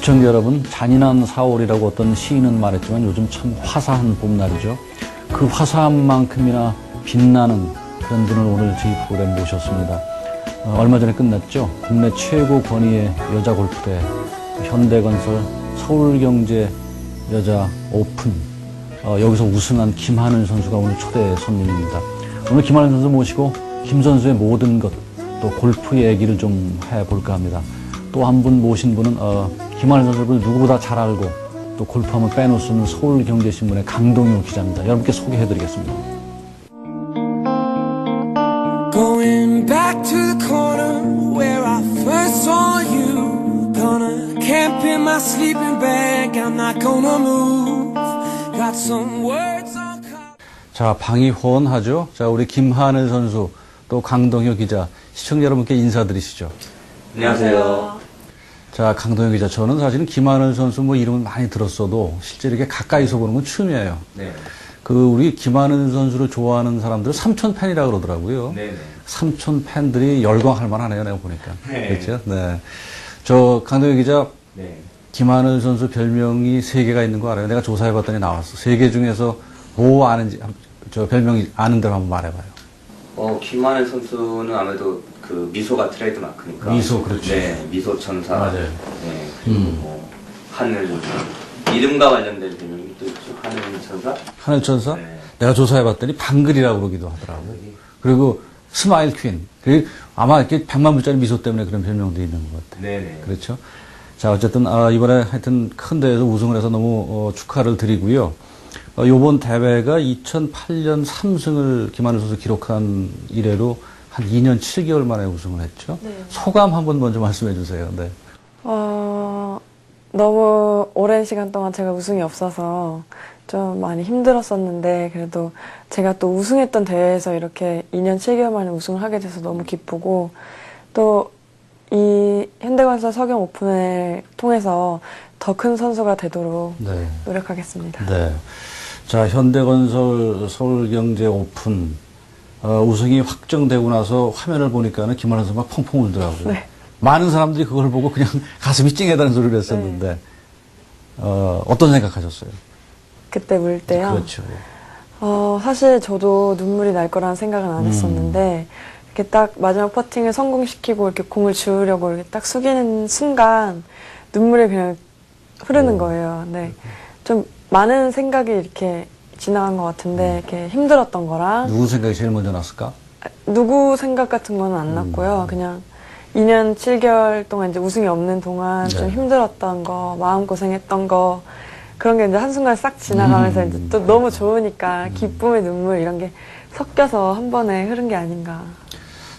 시청자 여러분, 잔인한 4월이라고 어떤 시인은 말했지만 요즘 참 화사한 봄날이죠. 그 화사한 만큼이나 빛나는 그런 분을 오늘 저희 프로그램에 모셨습니다. 얼마 전에 끝났죠. 국내 최고 권위의 여자 골프대 현대건설 서울경제 여자 오픈, 여기서 우승한 김하늘 선수가 오늘 초대 손님입니다. 오늘 김하늘 선수 모시고 김 선수의 모든 것, 또 골프 얘기를 좀 해볼까 합니다. 또 한 분 모신 분은 김하늘 선수를 누구보다 잘 알고 또 골프하면 빼놓을 수 없는 서울경제신문의 강동윤 기자입니다. 여러분께 소개해드리겠습니다. Going back to the corner where I first saw you. Gonna camp in my sleeping bag. I'm not gonna move. Got some words on. 자, 방이 호언하죠. 자, 우리 김하늘 선수 또 강동윤 기자, 시청자 여러분께 인사드리시죠. 안녕하세요. 자, 강동윤 기자, 저는 사실은 김하늘 선수 뭐 이름을 많이 들었어도 실제 이렇게 가까이서 보는 건 처음이에요. 네. 우리 김하늘 선수를 좋아하는 사람들은 삼촌 팬이라고 그러더라고요. 네네. 삼촌 팬들이 열광할 만하네요, 내가 보니까. 네. 그렇죠? 네. 저 강동윤 기자, 네. 김하늘 선수 별명이 3개가 있는 거 알아요? 내가 조사해봤더니 나왔어. 3개 중에서 뭐 아는지, 저 별명이 아는 대로 한번 말해봐요. 김하늘 선수는 아무래도 그 미소가 트레이드 마크니까. 미소, 그렇죠. 네, 미소 천사. 맞아요. 네, 그리고 뭐 하늘 이름과 관련된 별명이 또 있죠. 하늘 천사. 하늘 천사? 네. 내가 조사해봤더니 방글이라고 그러기도 하더라고. 그리고 스마일 퀸. 그리고 아마 이렇게 100만 불짜리 미소 때문에 그런 별명도 있는 것 같아요. 네네. 그렇죠. 자, 어쨌든, 이번에 하여튼 큰 대회에서 우승을 해서 너무, 축하를 드리고요. 요번 대회가 2008년 3승을 김하늘 선수 기록한 이래로 한 2년 7개월 만에 우승을 했죠. 네. 소감 한번 먼저 말씀해 주세요. 네. 너무 오랜 시간 동안 제가 우승이 없어서 좀 많이 힘들었었는데, 그래도 제가 또 우승했던 대회에서 이렇게 2년 7개월 만에 우승을 하게 돼서 너무 기쁘고, 또 이 현대건설 서경 오픈을 통해서 더 큰 선수가 되도록 네. 노력하겠습니다. 네. 자, 현대건설 서울경제 오픈, 우승이 확정되고 나서 화면을 보니까는 김하늘 선수가 펑펑 울더라고요. 네. 많은 사람들이 그걸 보고 그냥 가슴이 찡하다는 소리를 했었는데, 어떤 생각하셨어요? 그때 울 때요. 그렇죠. 사실 저도 눈물이 날 거라는 생각은 안 했었는데, 이렇게 딱 마지막 퍼팅을 성공시키고 이렇게 공을 지우려고 이렇게 딱 숙이는 순간 눈물이 그냥 흐르는 거예요. 네. 좀 많은 생각이 이렇게 지나간 것 같은데, 이렇게 힘들었던 거랑, 누구 생각이 제일 먼저 났을까? 누구 생각 같은 거는 안 났고요. 그냥 2년 7개월 동안 이제 우승이 없는 동안 좀 네. 힘들었던 거, 마음고생했던 거, 그런 게 이제 한순간 싹 지나가면서 이제 또 너무 좋으니까 기쁨의 눈물 이런 게 섞여서 한 번에 흐른 게 아닌가.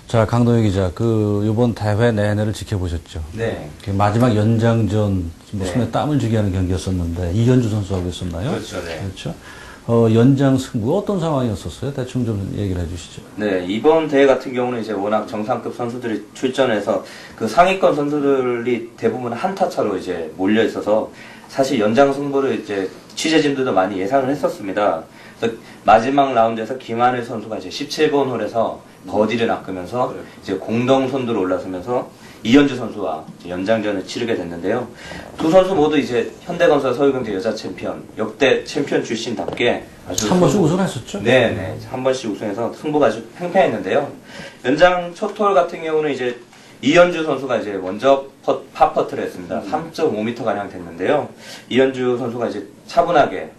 자, 강동윤 기자, 요번 대회 내내를 지켜보셨죠? 네. 마지막 연장전, 뭐 네. 손에 땀을 쥐게 하는 경기였었는데, 이현주 선수하고 있었나요? 그렇죠, 네. 그렇죠. 연장 승부, 어떤 상황이었었어요? 대충 좀 얘기를 해 주시죠. 네, 이번 대회 같은 경우는 이제 워낙 정상급 선수들이 출전해서 그 상위권 선수들이 대부분 한타 차로 이제 몰려 있어서 사실 연장 승부를 이제 취재진들도 많이 예상을 했었습니다. 그래서 마지막 라운드에서 김하늘 선수가 이제 17번 홀에서 버디를 낚으면서 이제 공동 선두로 올라서면서 이현주 선수와 연장전을 치르게 됐는데요. 두 선수 모두 이제 현대건설 서울경제 여자 챔피언, 역대 챔피언 출신답게 아주 한 번씩 우승했었죠? 네네. 한 번씩 우승해서 승부가 아주 팽팽했는데요. 연장 첫 홀 같은 경우는 이제 이현주 선수가 이제 먼저 파퍼트를 했습니다. 3.5m 가량 됐는데요. 이현주 선수가 이제 차분하게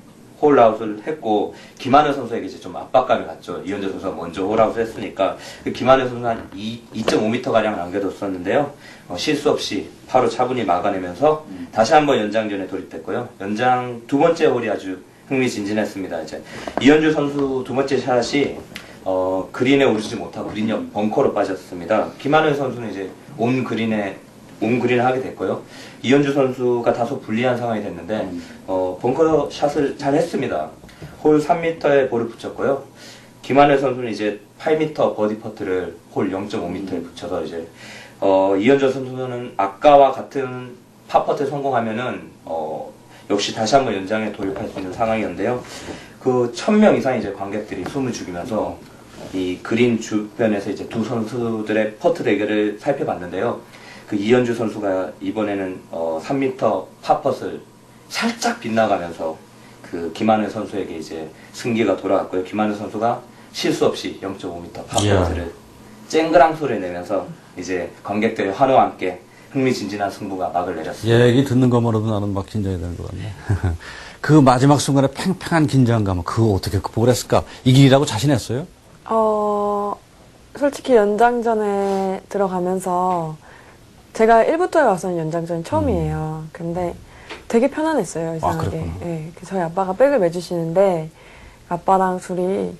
홀아웃을 했고, 김하늘 선수에게 이제 좀 압박감이 갔죠. 이현주 선수가 먼저 홀아웃을 했으니까. 김하늘 선수는 한 2.5m 가량 남겨뒀었는데요. 실수 없이 바로 차분히 막아내면서 다시 한번 연장전에 돌입했고요. 연장 두 번째 홀이 아주 흥미진진했습니다. 이제 이현주 선수 두 번째 샷이 그린에 오르지 못하고 그린 옆 벙커로 빠졌습니다. 김하늘 선수는 이제 온 그린을 하게 됐고요. 이현주 선수가 다소 불리한 상황이 됐는데 벙커 샷을 잘 했습니다. 홀 3m에 볼을 붙였고요. 김하늘 선수는 이제 8m 버디 퍼트를 홀 0.5m에 붙여서 이제 이현주 선수는 아까와 같은 파퍼트 성공하면은 역시 다시 한번 연장에 돌입할 수 있는 상황이었는데요. 그 1000명 이상 이제 관객들이 숨을 죽이면서 이 그린 주변에서 이제 두 선수들의 퍼트 대결을 살펴봤는데요. 그 이현주 선수가 이번에는 3m 팝펫을 살짝 빗나가면서 그 김하늘 선수에게 이제 승기가 돌아갔고요. 김하늘 선수가 실수 없이 0.5m 팝펫을 쨍그랑 소리 내면서 이제 관객들의 환호와 함께 흥미진진한 승부가 막을 내렸습니다. 얘기 듣는 것만으로도 나는 막 긴장이 되는 것 같네. 그 마지막 순간에 팽팽한 긴장감, 그거 어떻게 극복을 했을까? 이길이라고 자신했어요? 솔직히 연장전에 들어가면서 제가 1부터에 와서는 연장전이 처음이에요. 근데 되게 편안했어요, 이상하게. 그랬구나. 예, 저희 아빠가 백을 매주시는데 아빠랑 둘이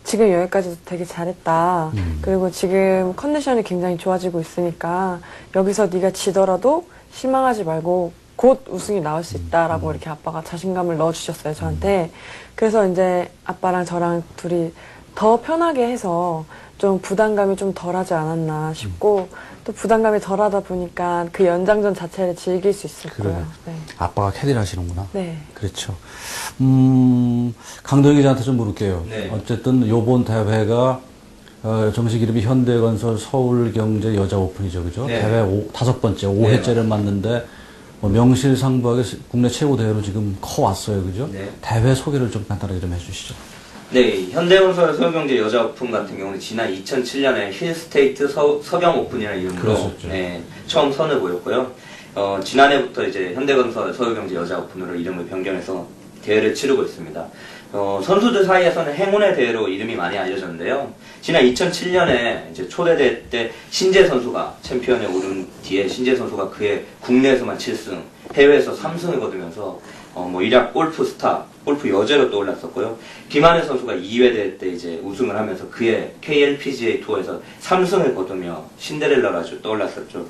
지금 여기까지도 되게 잘했다. 그리고 지금 컨디션이 굉장히 좋아지고 있으니까 여기서 네가 지더라도 실망하지 말고 곧 우승이 나올 수 있다라고 이렇게 아빠가 자신감을 넣어주셨어요, 저한테. 그래서 이제 아빠랑 저랑 둘이 더 편하게 해서 좀 부담감이 좀 덜하지 않았나 싶고 또 부담감이 덜하다 보니까 그 연장전 자체를 즐길 수 있을 그러네. 거예요. 네. 아빠가 캐디를 하시는구나. 네. 그렇죠. 강동희 기자한테 좀 물을게요. 네. 어쨌든 요번 대회가 정식 이름이 현대건설 서울경제 여자 오픈이죠, 그죠? 네. 대회 5번째, 5회째를 맞는데 뭐 명실상부하게 국내 최고 대회로 지금 커왔어요, 그죠? 네. 대회 소개를 좀 간단하게 좀 해주시죠. 네, 현대건설 서울경제 여자 오픈 같은 경우는 지난 2007년에 힐스테이트 서경 오픈이라는 이름으로 그랬었죠. 네, 처음 선을 보였고요. 지난해부터 이제 현대건설 서울경제 여자 오픈으로 이름을 변경해서 대회를 치르고 있습니다. 선수들 사이에서는 행운의 대회로 이름이 많이 알려졌는데요. 지난 2007년에 이제 초대 대회 때 신재 선수가 챔피언에 오른 뒤에 신재 선수가 그해 국내에서만 7승, 해외에서 3승을 거두면서 일약 골프 스타, 골프 여제로 떠올랐었고요. 김하늘 선수가 2회 대회 때 이제 우승을 하면서 그해 KLPGA 투어에서 3승을 거두며 신데렐라로 아주 떠올랐었죠.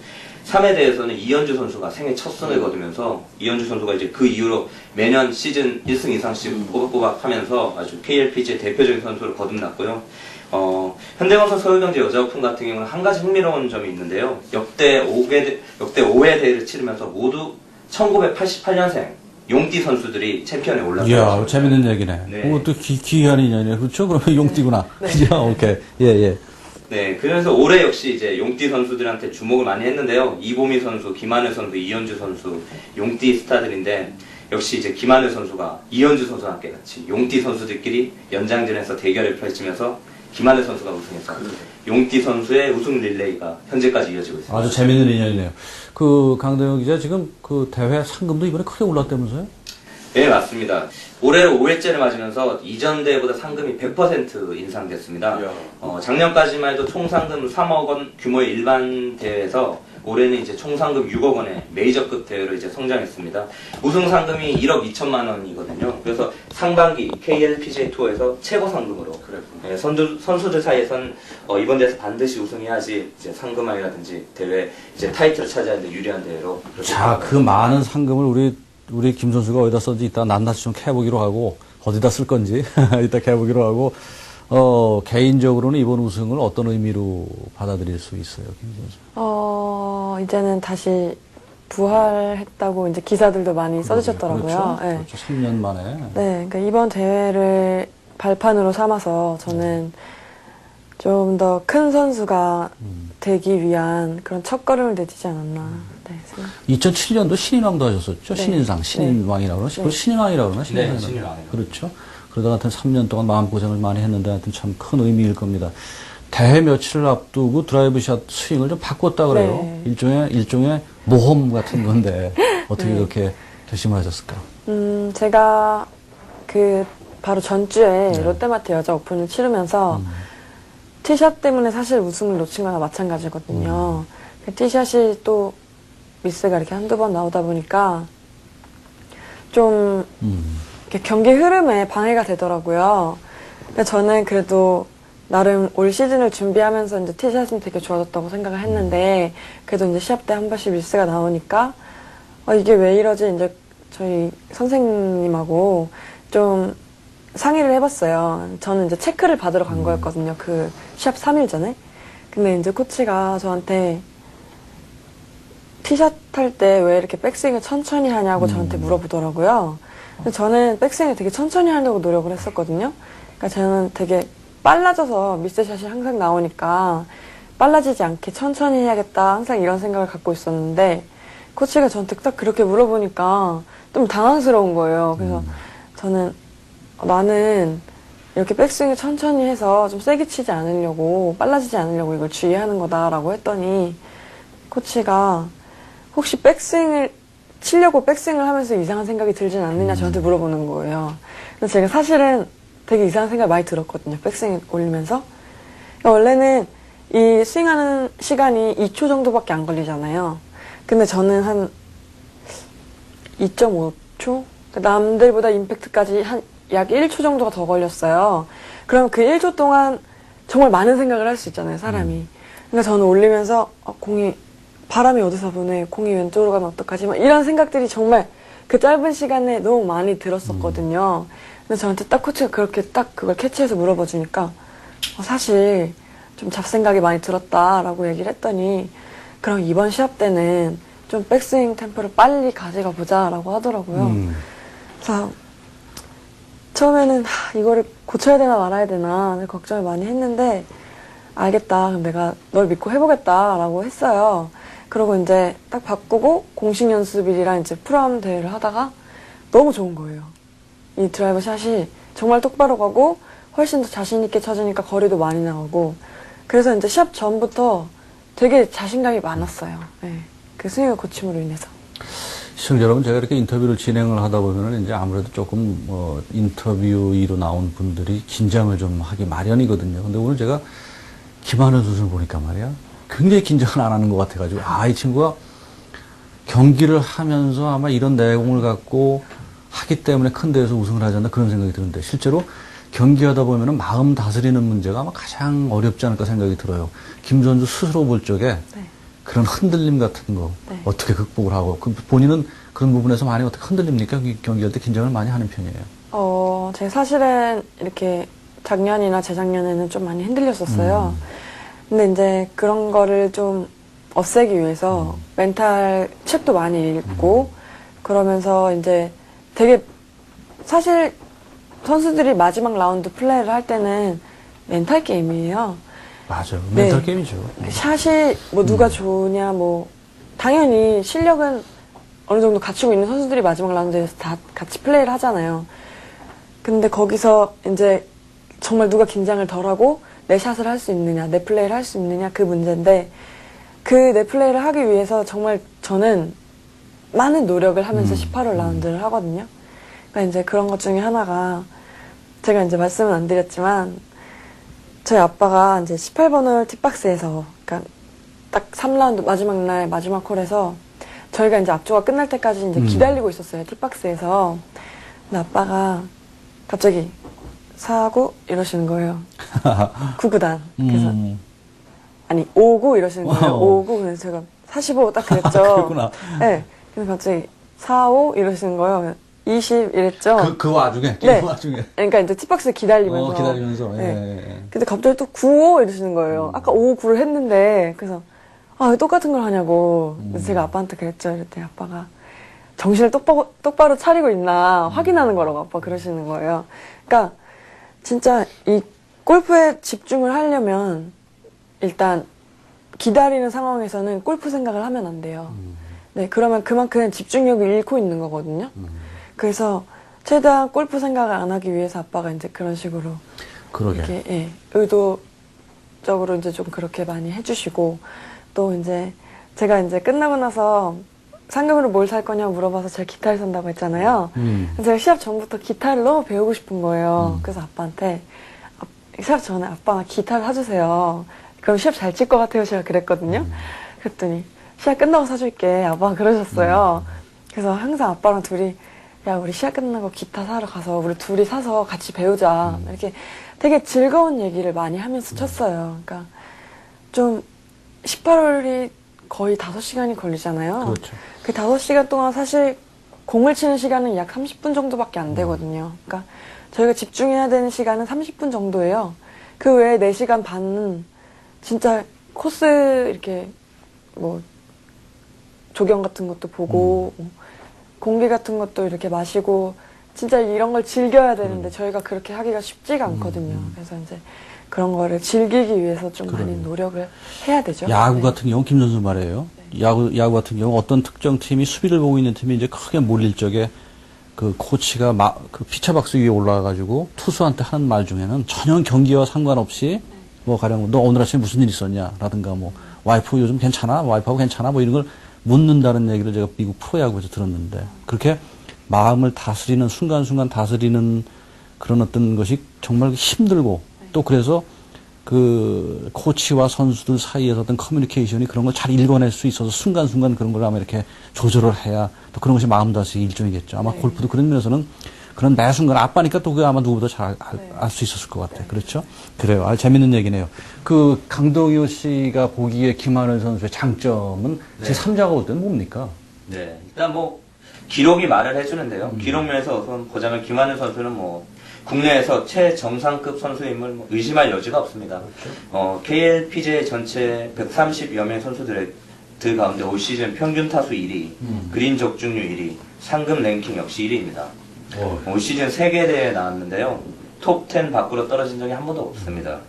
3회 대회에서는 이현주 선수가 생애 첫 승을 거두면서 이현주 선수가 이제 그 이후로 매년 시즌 1승 이상씩 꼬박꼬박 하면서 아주 KLPGA 대표적인 선수를 거듭났고요. 현대건설 서울경제 여자 오픈 같은 경우는 한 가지 흥미로운 점이 있는데요. 역대 5회 대회를 치르면서 모두 1988년생 용띠 선수들이 챔피언에 올랐어요. 이야, 재밌는 얘기네. 네. 그것도 기이한 인연이네. 그렇죠? 그러면 용띠구나. 그죠? 오케이. 예, 예. 네, 그래서 올해 역시 이제 용띠 선수들한테 주목을 많이 했는데요. 이보미 선수, 김하늘 선수, 이현주 선수, 용띠 스타들인데 역시 이제 김하늘 선수가 이현주 선수와 함께 같이 용띠 선수들끼리 연장전에서 대결을 펼치면서 김하늘 선수가 우승해서 용띠 선수의 우승 릴레이가 현재까지 이어지고 있습니다. 아주 재밌는 인연이네요. 강대영 기자 지금 그 대회 상금도 이번에 크게 올랐다면서요? 네, 맞습니다. 올해로 5회째를 맞으면서 이전 대회보다 상금이 100% 인상됐습니다. 작년까지만 해도 총 상금 3억 원 규모의 일반 대회에서 올해는 이제 총 상금 6억 원의 메이저급 대회로 이제 성장했습니다. 우승 상금이 1억 2천만 원이거든요. 그래서 상반기 KLPGA 투어에서 최고 상금으로 네, 선수들 사이에선 이번 대회에서 반드시 우승해야지 이제 상금왕이라든지 대회 이제 타이틀을 차지하는 데 유리한 대회로. 자, 그 많은 상금을 우리 김 선수가 어디다 썼는지 이따 낱낱이 좀 캐보기로 하고, 어디다 쓸 건지 이따 캐보기로 하고, 개인적으로는 이번 우승을 어떤 의미로 받아들일 수 있어요, 김 선수? 이제는 다시 부활했다고 이제 기사들도 많이 써주셨더라고요. 그렇죠. 네. 그렇죠. 3년 만에. 네, 그러니까 이번 대회를 발판으로 삼아서 저는 좀 더 큰 선수가 되기 위한 그런 첫걸음을 내딛지 않았나. 네, 생각. 2007년도 신인왕도 하셨었죠. 네. 신인상, 신인왕이라고 그러나? 그걸 신인왕이라고 그러나? 네, 신인왕. 그렇죠. 그러다 하여튼 3년 동안 마음고생을 많이 했는데 하여튼 참 큰 의미일 겁니다. 대회 며칠을 앞두고 드라이브샷 스윙을 좀 바꿨다 그래요. 네. 일종의 모험 같은 건데 어떻게 네. 그렇게 결심을 하셨을까? 제가 바로 전주에 네. 롯데마트 여자 오픈을 치르면서 티샷 때문에 사실 우승을 놓친 거나 마찬가지거든요. 그 티샷이 또 미스가 이렇게 한두 번 나오다 보니까 좀 이렇게 경기 흐름에 방해가 되더라고요. 근데 저는 그래도 나름 올 시즌을 준비하면서 이제 티샷은 되게 좋아졌다고 생각을 했는데 그래도 이제 시합 때 한 번씩 미스가 나오니까 이게 왜 이러지? 이제 저희 선생님하고 좀 상의를 해봤어요. 저는 이제 체크를 받으러 간 거였거든요. 그 시합 3일 전에. 근데 이제 코치가 저한테 티샷 할 때 왜 이렇게 백스윙을 천천히 하냐고 저한테 물어보더라고요. 근데 저는 백스윙을 되게 천천히 하려고 노력을 했었거든요. 그러니까 저는 되게 빨라져서 미스샷이 항상 나오니까 빨라지지 않게 천천히 해야겠다 항상 이런 생각을 갖고 있었는데 코치가 저한테 딱 그렇게 물어보니까 좀 당황스러운 거예요. 그래서 저는 나는 이렇게 백스윙을 천천히 해서 좀 세게 치지 않으려고 빨라지지 않으려고 이걸 주의하는 거다라고 했더니 코치가 혹시 백스윙을 치려고 백스윙을 하면서 이상한 생각이 들진 않느냐 저한테 물어보는 거예요. 그래서 제가 사실은 되게 이상한 생각이 많이 들었거든요. 백스윙 올리면서. 그러니까 원래는 이 스윙하는 시간이 2초 정도밖에 안 걸리잖아요. 근데 저는 한 2.5초? 남들보다 임팩트까지 한 약 1초 정도가 더 걸렸어요. 그럼 그 1초 동안 정말 많은 생각을 할 수 있잖아요, 사람이. 그러니까 저는 올리면서 공이 바람이 어디서 부네, 공이 왼쪽으로 가면 어떡하지? 막 이런 생각들이 정말 그 짧은 시간에 너무 많이 들었었거든요. 근데 저한테 딱 코치가 그렇게 딱 그걸 캐치해서 물어봐 주니까 사실 좀 잡생각이 많이 들었다라고 얘기를 했더니 그럼 이번 시합 때는 좀 백스윙 템포를 빨리 가져가 보자라고 하더라고요. 그래서 처음에는 이거를 고쳐야 되나 말아야 되나 걱정을 많이 했는데 알겠다. 그럼 내가 널 믿고 해보겠다라고 했어요. 그러고 이제 딱 바꾸고 공식 연습일이랑 이제 프로암 대회를 하다가 너무 좋은 거예요. 이 드라이버 샷이 정말 똑바로 가고 훨씬 더 자신 있게 쳐지니까 거리도 많이 나오고 그래서 이제 시합 전부터 되게 자신감이 많았어요. 네. 그 스윙의 고침으로 인해서. 시청자 여러분, 제가 이렇게 인터뷰를 진행을 하다 보면은 이제 아무래도 조금 인터뷰로 나온 분들이 긴장을 좀 하기 마련이거든요. 근데 오늘 제가 김하늘 선수를 보니까 말이야, 굉장히 긴장을 안 하는 것 같아가지고, 이 친구가 경기를 하면서 아마 이런 내공을 갖고 하기 때문에 큰 대회에서 우승을 하지 않나 그런 생각이 드는데, 실제로 경기하다 보면은 마음 다스리는 문제가 아마 가장 어렵지 않을까 생각이 들어요. 김 선수 스스로 볼 적에 네. 그런 흔들림 같은 거 네. 어떻게 극복을 하고 본인은 그런 부분에서 많이 어떻게 흔들립니까? 경기할 때 긴장을 많이 하는 편이에요. 제가 사실은 이렇게 작년이나 재작년에는 좀 많이 흔들렸었어요. 근데 이제 그런 거를 좀 없애기 위해서 멘탈 책도 많이 읽고 그러면서 이제 되게 사실 선수들이 마지막 라운드 플레이를 할 때는 멘탈 게임이에요. 맞아요. 네. 멘탈 게임이죠. 샷이 뭐 누가 좋으냐 뭐 당연히 실력은 어느 정도 갖추고 있는 선수들이 마지막 라운드에서 다 같이 플레이를 하잖아요. 근데 거기서 이제 정말 누가 긴장을 덜하고 내 샷을 할 수 있느냐, 내 플레이를 할 수 있느냐 그 문제인데 그 내 플레이를 하기 위해서 정말 저는 많은 노력을 하면서 18홀 라운드를 하거든요. 그러니까 이제 그런 것 중에 하나가 제가 이제 말씀은 안 드렸지만 저희 아빠가 이제 18번 홀 팁박스에서 그러니까 딱 3라운드 마지막 날 마지막 홀에서 저희가 이제 앞조가 끝날 때까지 이제 기다리고 있었어요. 팁박스에서. 근데 아빠가 갑자기 4구 이러시는 거예요. 9구단. 그래서 아니 5구 이러시는 거예요. 5구. 그래서 제가 45 딱 그랬죠. 그랬구나. 네. 그래서 갑자기 45 이러시는 거예요. 20 이랬죠. 그 와중에, 네. 그 와중에. 그러니까 이제 팁박스 기다리면서. 기다리면서. 네. 예. 근데 갑자기 또 9호 이러시는 거예요. 아까 5, 9를 했는데 그래서 왜 똑같은 걸 하냐고. 그래서 제가 아빠한테 그랬죠. 이랬더니 아빠가 정신을 똑바로 차리고 있나 확인하는 거라고 아빠 그러시는 거예요. 그러니까 진짜 이 골프에 집중을 하려면 일단 기다리는 상황에서는 골프 생각을 하면 안 돼요. 네, 그러면 그만큼 집중력을 잃고 있는 거거든요. 그래서 최대한 골프 생각을 안 하기 위해서 아빠가 이제 그런 식으로 그러게. 이렇게 예, 의도적으로 이제 좀 그렇게 많이 해주시고 또 이제 제가 이제 끝나고 나서 상금으로 뭘 살 거냐고 물어봐서 제가 기타를 산다고 했잖아요. 제가 시합 전부터 기타를 너무 배우고 싶은 거예요. 그래서 아빠한테 시합 전에 아빠 기타를 사주세요. 그럼 시합 잘 칠 것 같아요. 제가 그랬거든요. 그랬더니 시합 끝나고 사줄게. 아빠가 그러셨어요. 그래서 항상 아빠랑 둘이 야 우리 시합 끝나고 기타 사러 가서 우리 둘이 사서 같이 배우자. 이렇게 되게 즐거운 얘기를 많이 하면서 쳤어요. 그러니까 좀 18홀이 거의 5시간이 걸리잖아요. 그렇죠. 그 5시간 동안 사실 공을 치는 시간은 약 30분 정도밖에 안 되거든요. 그러니까 저희가 집중해야 되는 시간은 30분 정도예요. 그 외에 4시간 반은 진짜 코스 이렇게 뭐 조경 같은 것도 보고 공기 같은 것도 이렇게 마시고 진짜 이런 걸 즐겨야 되는데 저희가 그렇게 하기가 쉽지가 않거든요. 그래서 이제 그런 거를 즐기기 위해서 좀 많이 그러네요. 노력을 해야 되죠. 야구 네. 같은 경우 김 선수 말이에요. 야구 같은 경우 어떤 특정 팀이 수비를 보고 있는 팀이 이제 크게 몰릴 적에 그 코치가 그 피처박스 위에 올라가가지고 투수한테 하는 말 중에는 전혀 경기와 상관없이 뭐 가령 너 오늘 아침에 무슨 일 있었냐 라든가 뭐 와이프 요즘 괜찮아? 와이프하고 괜찮아? 뭐 이런 걸 묻는다는 얘기를 제가 미국 프로야구에서 들었는데 그렇게 마음을 다스리는 순간순간 다스리는 그런 어떤 것이 정말 힘들고 또 그래서 그 코치와 선수들 사이에서 어떤 커뮤니케이션이 그런 걸 잘 읽어낼 수 있어서 순간순간 그런 걸 아마 이렇게 조절을 해야 또 그런 것이 마음 다스리기 일종이겠죠. 아마 네. 골프도 그런 면에서는 그런 매 순간 아빠니까 또 그게 아마 누구보다 잘 알 수 있었을 것 같아요. 그렇죠? 그래요. 아, 재밌는 얘기네요. 그 강동효 씨가 보기에 김하늘 선수의 장점은 제 3자가 볼 때는 뭡니까? 네, 일단 뭐 기록이 말을 해주는데요. 기록 면에서 우선 보자면 김하늘 선수는 뭐 국내에서 최정상급 선수임을 뭐 의심할 여지가 없습니다. KLPGA 전체 130여 명 선수들 가운데 올 시즌 평균 타수 1위, 그린 적중률 1위, 상금 랭킹 역시 1위입니다. 올 시즌 세계대회에 나왔는데요. 톱 10 밖으로 떨어진 적이 한 번도 없습니다.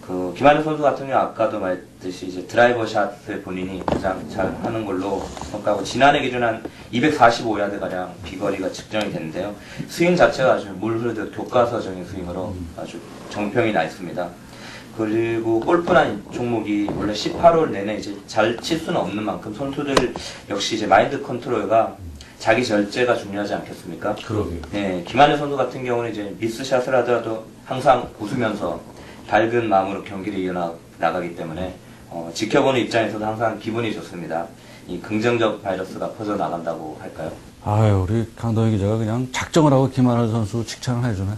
그 김하늘 선수 같은 경우 아까도 말했듯이 이제 드라이버 샷을 본인이 가장 잘 하는 걸로 평가하고 지난해 기준 한 245야드 가량 비거리가 측정이 됐는데요. 스윙 자체가 아주 물 흐르듯 교과서적인 스윙으로 아주 정평이 나 있습니다. 그리고 골프란 종목이 원래 18홀 내내 이제 잘 칠 수는 없는 만큼 선수들 역시 이제 마인드 컨트롤과 자기 절제가 중요하지 않겠습니까? 그러게요. 네, 김하늘 선수 같은 경우는 이제 미스샷을 하더라도 항상 웃으면서 밝은 마음으로 경기를 이어나가기 때문에 지켜보는 입장에서도 항상 기분이 좋습니다. 이 긍정적 바이러스가 퍼져나간다고 할까요? 아유, 우리 강동희 기자가 그냥 작정을 하고 김하늘 선수 칭찬을 해주네.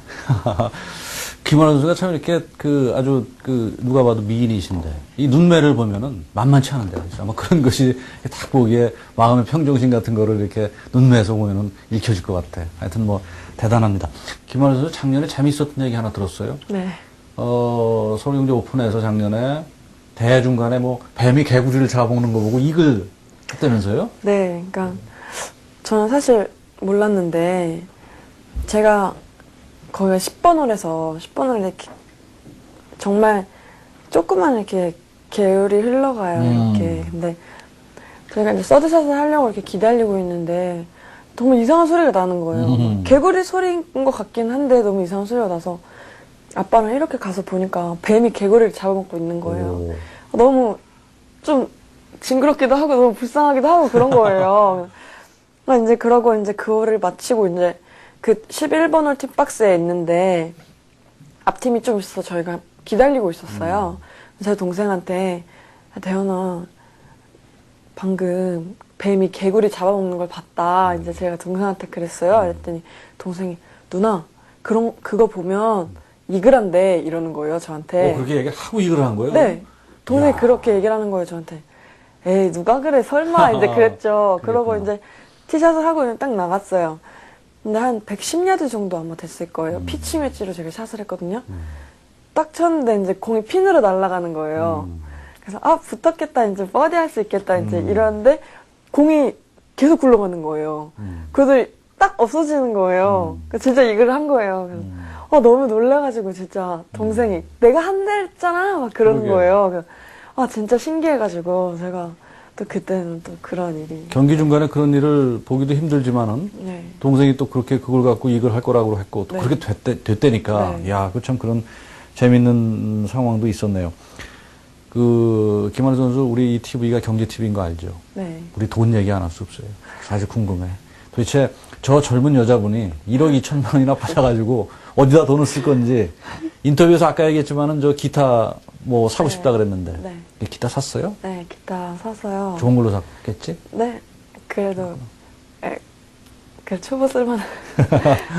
김하늘 선수가 참 이렇게 아주 누가 봐도 미인이신데 이 눈매를 보면은 만만치 않은데 아마 그런 것이 딱 보기에 마음의 평정심 같은 거를 이렇게 눈매에서 보면은 읽혀질 것 같아. 하여튼 뭐 대단합니다. 김하늘 선수 작년에 재밌었던 얘기 하나 들었어요. 네. 서울경제 오픈에서 작년에 대회 중간에 뭐 뱀이 개구리를 잡아먹는 거 보고 이글 했다면서요? 네, 그러니까 저는 사실 몰랐는데 제가 거기가 10번 홀에서 10번 홀에 이렇게 정말 조그만 이렇게 개울이 흘러가요. 이렇게. 근데 저희가 이제 서드샷을 하려고 이렇게 기다리고 있는데 너무 이상한 소리가 나는 거예요. 개구리 소리인 것 같긴 한데 너무 이상한 소리가 나서 아빠랑 이렇게 가서 보니까 뱀이 개구리를 잡아먹고 있는 거예요. 너무 좀 징그럽기도 하고 너무 불쌍하기도 하고 그런 거예요. 이제 그러고 이제 그거를 마치고 이제 그 11번 홀 팁박스에 있는데 앞팀이 좀 있어서 저희가 기다리고 있었어요. 제 동생한테 대현아 방금 뱀이 개구리 잡아먹는 걸 봤다. 이제 제가 동생한테 그랬어요. 그랬더니 동생이 누나 그거 보면 이글한데 이러는 거예요 저한테. 그렇게 얘기를 하고 이글 한 거예요? 네. 동생이 그렇게 얘기를 하는 거예요 저한테. 에이 누가 그래 설마 이제 그랬죠. 그러고 이제 티샷을 하고 딱 나갔어요. 근데 한 110야드 정도 아마 됐을 거예요. 피치 매치로 제가 샷을 했거든요. 딱 쳤는데 이제 공이 핀으로 날아가는 거예요. 그래서 붙었겠다 이제 버디 할 수 있겠다 이제 이러는데 공이 계속 굴러가는 거예요. 그래도 딱 없어지는 거예요. 그래서 진짜 이걸 한 거예요. 그래서 너무 놀라가지고 진짜 동생이 내가 한 대 했잖아 막 그러는 그러게. 거예요. 그래서 진짜 신기해가지고 제가 또 그때는 또 그런 일이. 경기 중간에 그런 일을 보기도 힘들지만은 네. 동생이 또 그렇게 그걸 갖고 이걸 할 거라고 했고 또 네. 그렇게 됐다니까 네. 야, 그 참 그런 재밌는 상황도 있었네요. 김하늘 선수 우리 이 TV가 경제 TV인 거 알죠? 네. 우리 돈 얘기 안 할 수 없어요. 사실 궁금해. 도대체 저 젊은 여자분이 1억 2천만 원이나 받아가지고 어디다 돈을 쓸 건지 인터뷰에서 아까 얘기했지만은 저 기타 뭐 사고 네. 싶다 그랬는데 네. 기타 샀어요? 네, 기타 사서요. 좋은 걸로 샀겠지? 네, 그래도 그 초보 쓸만한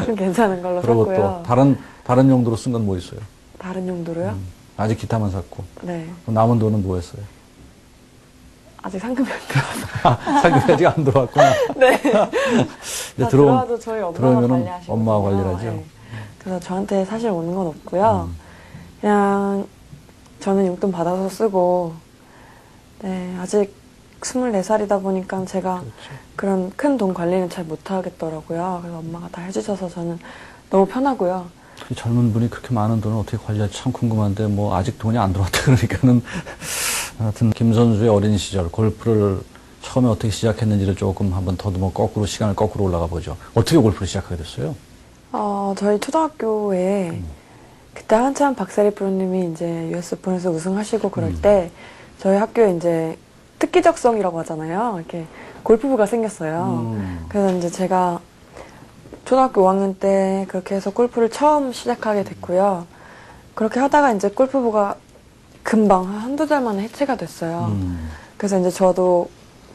좀 괜찮은 걸로 그리고 샀고요. 또 다른 용도로 쓴 건 뭐 있어요? 다른 용도로요? 아직 기타만 샀고 네, 남은 돈은 뭐 했어요? 아직 상금이 안 들어와서. 상금이 아직 안 들어왔구나. 네. 이제 들어와도 저희 엄마가 들어오면은 관리하시고. 엄마가 관리를 하죠. 그래서 저한테 사실 오는 건 없고요. 그냥 저는 용돈 받아서 쓰고, 네, 아직 24살이다 보니까 제가 그런 큰 돈 관리는 잘 못하겠더라고요. 그래서 엄마가 다 해주셔서 저는 너무 편하고요. 그 젊은 분이 그렇게 많은 돈을 어떻게 관리할지 참 궁금한데 뭐 아직 돈이 안 들어왔다 그러니까는 하여튼 김 선수의 어린 시절 골프를 처음에 어떻게 시작했는지를 조금 한번 더듬어 거꾸로 시간을 거꾸로 올라가 보죠. 어떻게 골프를 시작하게 됐어요? 저희 초등학교에 그때 한참 박세리 프로님이 이제 US 오픈에서 우승하시고 그럴 때 저희 학교에 이제 특기적성이라고 하잖아요. 이렇게 골프부가 생겼어요. 그래서 이제 제가 초등학교 5학년 때 그렇게 해서 골프를 처음 시작하게 됐고요. 그렇게 하다가 이제 골프부가 금방 한두 달 만에 해체가 됐어요. 그래서 이제 저도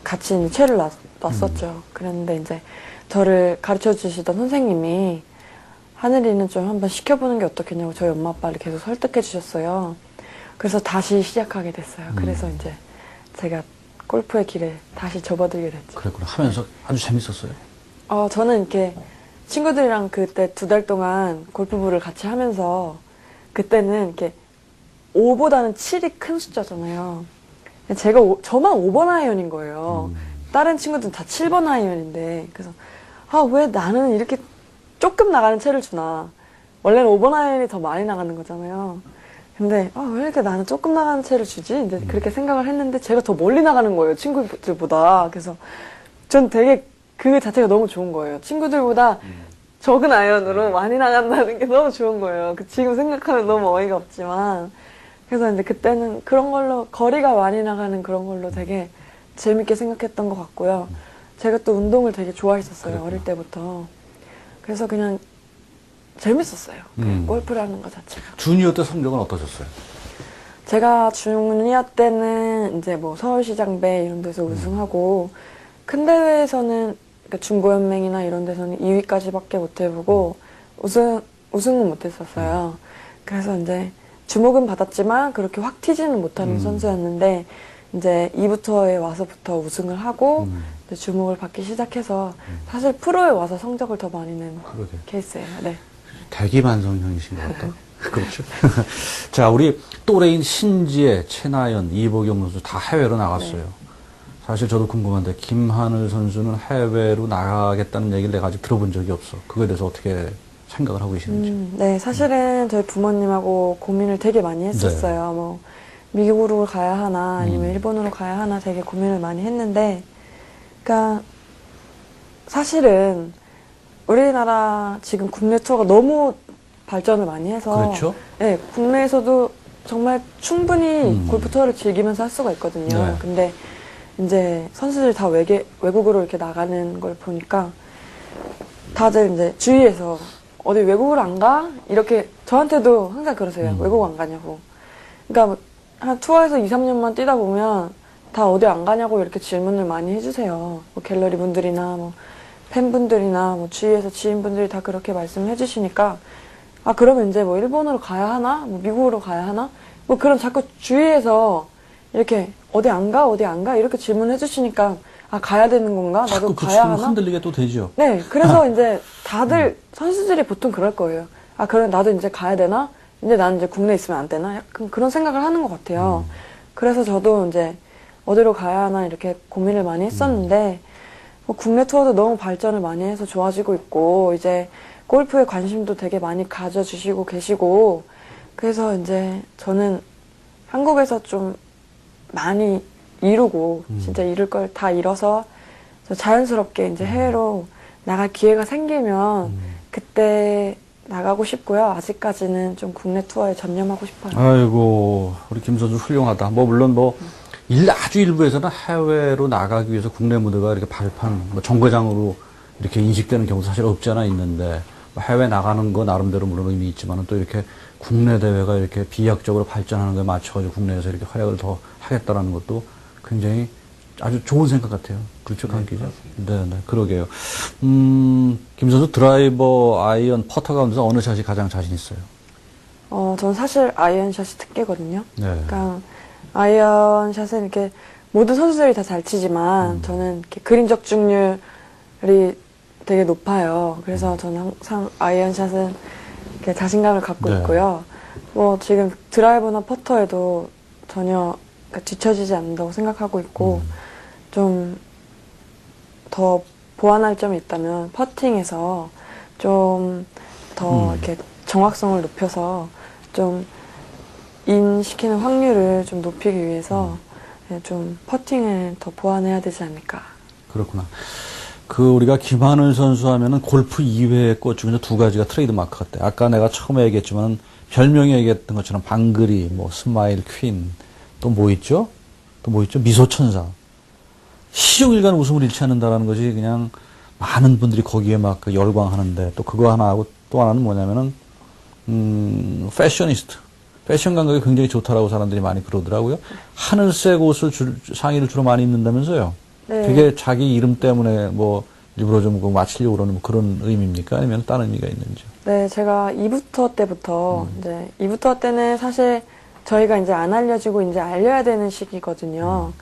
같이 이제 채를 놨었죠. 그랬는데 이제 저를 가르쳐 주시던 선생님이 하늘이는 좀 한번 시켜보는 게 어떻겠냐고 저희 엄마 아빠를 계속 설득해 주셨어요. 그래서 다시 시작하게 됐어요. 그래서 이제 제가 골프의 길에 다시 접어들게 됐죠. 그랬구나. 하면서 아주 재밌었어요. 저는 이렇게 친구들이랑 그때 2달 동안 골프부를 같이 하면서 그때는 이렇게 5보다는 7이 큰 숫자잖아요. 저만 5번 아이언인 거예요. 다른 친구들은 다 7번 아이언인데. 그래서, 왜 나는 이렇게 조금 나가는 채를 주나. 원래는 5번 아이언이 더 많이 나가는 거잖아요. 근데, 왜 이렇게 나는 조금 나가는 채를 주지? 이제 그렇게 생각을 했는데 제가 더 멀리 나가는 거예요. 친구들보다. 그래서 전 되게 그 자체가 너무 좋은 거예요. 친구들보다 적은 아이언으로 많이 나간다는 게 너무 좋은 거예요. 지금 생각하면 너무 어이가 없지만. 그래서 이제 그때는 그런 걸로, 거리가 많이 나가는 그런 걸로 되게 재밌게 생각했던 것 같고요. 제가 또 운동을 되게 좋아했었어요. 그랬구나. 어릴 때부터. 그래서 그냥 재밌었어요. 그냥 골프라는 것 자체가. 주니어 때 성적은 어떠셨어요? 제가 주니어 때는 이제 뭐 서울시장배 이런 데서 우승하고, 큰 대회에서는, 그러니까 중고연맹이나 이런 데서는 2위까지밖에 못 해보고, 우승은 못 했었어요. 그래서 이제 주목은 받았지만 그렇게 확 튀지는 못하는 선수였는데, 이제 2부터에 와서부터 우승을 하고, 이제 주목을 받기 시작해서, 사실 프로에 와서 성적을 더 많이 낸 그러게. 케이스예요. 네. 대기만성형이신 것 같다. 그렇죠. 자, 우리 또래인 신지혜, 최나연, 이보경 선수 다 해외로 나갔어요. 사실 저도 궁금한데 김하늘 선수는 해외로 나가겠다는 얘기를 내가 아직 들어본 적이 없어. 그거에 대해서 어떻게 생각을 하고 계시는지. 네, 사실은 저희 부모님하고 고민을 되게 많이 했었어요. 뭐 미국으로 가야 하나 아니면 일본으로 가야 하나 되게 고민을 많이 했는데, 그러니까 사실은 우리나라 지금 국내 투어가 너무 발전을 많이 해서, 그렇죠. 네, 국내에서도 정말 충분히 골프 투어를 즐기면서 할 수가 있거든요. 네. 근데 이제 선수들이 다 외국으로 이렇게 나가는 걸 보니까 다들 이제 주위에서 어디 외국으로 안 가? 이렇게 저한테도 항상 그러세요. 외국 안 가냐고. 그러니까 뭐 한 투어에서 2, 3년만 뛰다 보면 다 어디 안 가냐고 이렇게 질문을 많이 해주세요. 뭐 갤러리 분들이나 뭐 팬분들이나 뭐 주위에서 지인분들이 다 그렇게 말씀해 주시니까, 그러면 이제 뭐 일본으로 가야 하나? 뭐 미국으로 가야 하나? 뭐 그런 자꾸 주위에서 이렇게 어디 안 가? 어디 안 가? 이렇게 질문해 주시니까, 가야 되는 건가? 나도 자꾸 그 가야 춤을 하나? 흔들리게 또 되죠. 네, 그래서 이제 다들 선수들이 보통 그럴 거예요. 그래 나도 이제 가야 되나? 이제 나는 이제 국내에 있으면 안 되나? 약간 그런 생각을 하는 것 같아요. 그래서 저도 이제 어디로 가야 하나 이렇게 고민을 많이 했었는데, 뭐 국내 투어도 너무 발전을 많이 해서 좋아지고 있고, 이제 골프에 관심도 되게 많이 가져주시고 계시고, 그래서 이제 저는 한국에서 좀 많이 이루고, 진짜 이룰 걸 다 이뤄서 자연스럽게 이제 해외로 나갈 기회가 생기면 그때 나가고 싶고요. 아직까지는 좀 국내 투어에 전념하고 싶어요. 아이고, 우리 김 선수 훌륭하다. 뭐, 물론 뭐, 아주 일부에서는 해외로 나가기 위해서 국내 무대가 이렇게 발판, 뭐 정거장으로 이렇게 인식되는 경우도 사실 없지 않아 있는데, 뭐 해외 나가는 거 나름대로 물론 의미 있지만 또 이렇게 국내 대회가 이렇게 비약적으로 발전하는 거에 맞춰가지고 국내에서 이렇게 활약을 더 하겠다라는 것도 굉장히 아주 좋은 생각 같아요. 그렇죠, 강 기자? 네, 그러게요. 김 선수 드라이버, 아이언, 퍼터 가운데서 어느 샷이 가장 자신 있어요? 저는 사실 아이언샷이 특기거든요. 네. 그러니까 아이언샷은 이렇게 모든 선수들이 다 잘 치지만 저는 이렇게 그린 적중률이 되게 높아요. 그래서 저는 항상 아이언샷은 이렇게 자신감을 갖고 네. 있고요. 뭐 지금 드라이버나 퍼터에도 전혀 뒤처지지 않는다고 생각하고 있고, 좀 더 보완할 점이 있다면 퍼팅에서 좀 더 이렇게 정확성을 높여서 좀 인시키는 확률을 좀 높이기 위해서 네, 좀 퍼팅을 더 보완해야 되지 않을까. 그렇구나. 우리가 김하늘 선수 하면은 골프 이외의 꽃 중에서 두 가지가 트레이드 마크 같대. 아까 내가 처음에 얘기했지만 별명이 얘기했던 것처럼 방글이, 뭐 스마일 퀸, 또 뭐 있죠? 미소천사. 시종일관 웃음을 잃지 않는다라는 것이 그냥 많은 분들이 거기에 막 열광하는데, 또 그거 하나 하고 또 하나는 뭐냐면은 패셔니스트. 패션 감각이 굉장히 좋다라고 사람들이 많이 그러더라고요. 하늘색 옷을 상의를 주로 많이 입는다면서요? 네. 그게 자기 이름 때문에 뭐 일부러 좀 맞추려고 그러는 뭐 그런 의미입니까? 아니면 다른 의미가 있는지? 네, 제가 2부터 때부터 이제 2부터 때는 사실 저희가 이제 안 알려지고 이제 알려야 되는 시기거든요.